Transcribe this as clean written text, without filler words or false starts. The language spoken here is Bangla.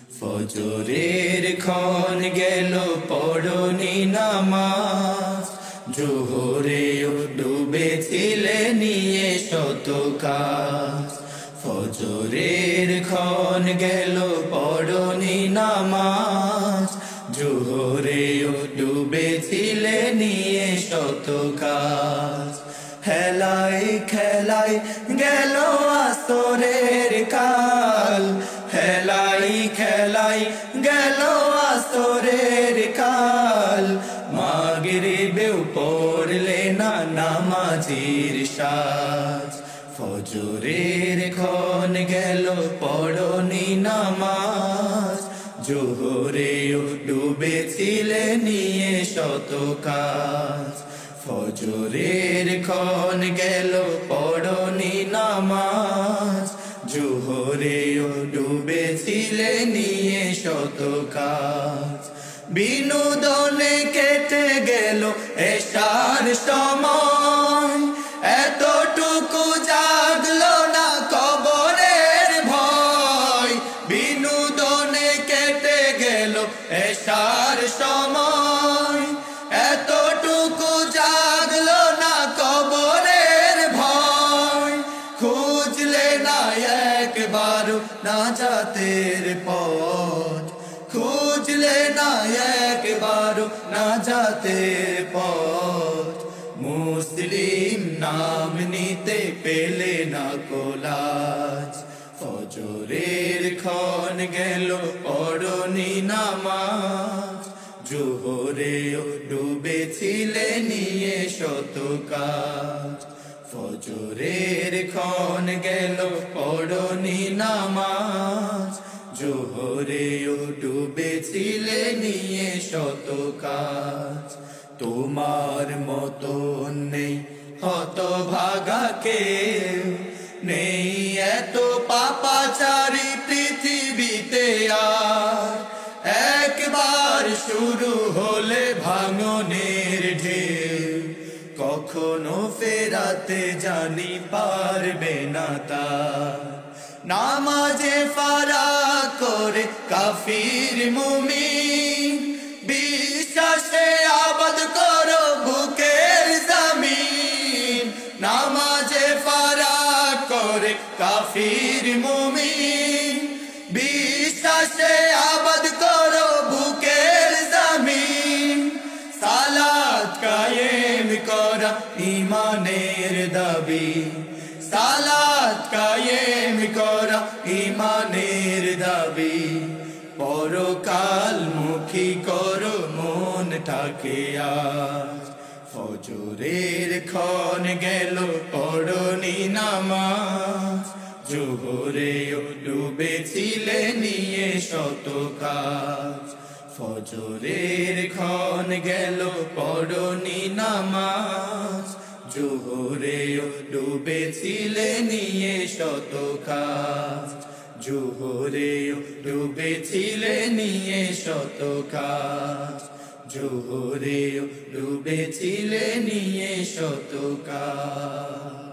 ফজরের ক্ষণ গেল পড়নি নামাজ, জোহরেও ডুবেছিলে নিয়ে শত কাজ। ফজরের ক্ষণ গেল পড়নি নামাজ, জোহরেও ডুবেছিলে নিয়ে শত কাজ। হেলায় খেলায় গেল আসরের কাল, হেলাই খেলাই গেল আসরের কাল। মাগরিবেও পড়লে না নামাজের সাজ, ফজরের ক্ষণ গেল পড়নি নামাজ, জোহরেও ডুবেছিলে নিয়ে শত কাজ। ফজরের ক্ষণ গেল পড়নি নামাজ, জোহরেও ডুবেছিলে নিয়ে শত কাজ। বিনোদনে কেটে গেল এশার সময়, এতটুকু জাগলো না কবরের ভয়। বিনোদনে কেটে গেল এশার সময়, এতটুকু জাগলো না কবরের ভয়। খুঁজলে না একবারও নাজাতের পথ, খুঁজলে না একবারও নাজাতের পথ। মুসলিম নাম নিতে পেলে না কোলাজ, ফজরের ক্ষণ গেল পড়নি নামাজ, জোহরেও ডুবেছিলে নিয়ে শত কাজ। ফজরের ক্ষণ গেল পড়নি নামাজ, জোহরেও ডুবেছিলে নিয়ে শত কাজ। তোমার মতন নেই হতভাগা কেউ, নেই এত পাপাচারী পৃথিবীতে আর। একবার শুরু হলে ভাঙনের ঢেউ, কখনো ফেরাতে জানি পারবে না তার। নামাজে ফারাক করে কাফির মুমিন, বিশ্বাসে আবাদ করো বুকের জমিন। নামাজে ফারাক করে কাফির মুমিন, বিশ্বাসে আবাদ করো বুকের জমিন। সালাত কায়েম করা ঈমানের দাবি, সালাত কায়েম করা ঈমানের দাবি। পরকাল মুখী করো মনটাকে আজ, ফজরের ক্ষণ গেল পড়নি নামাজ, জোহরেও ডুবেছিলে নিয়ে শত কাজ। ফজরের ক্ষণ গেল পড়নি নামাজ, জোহরেও ডুবেছিলে নিয়ে শত কাজ। জোহরেও ডুবেছিলে নিয়ে শত কাজ, জোহরেও ডুবেছিলে নিয়ে শত কাজ।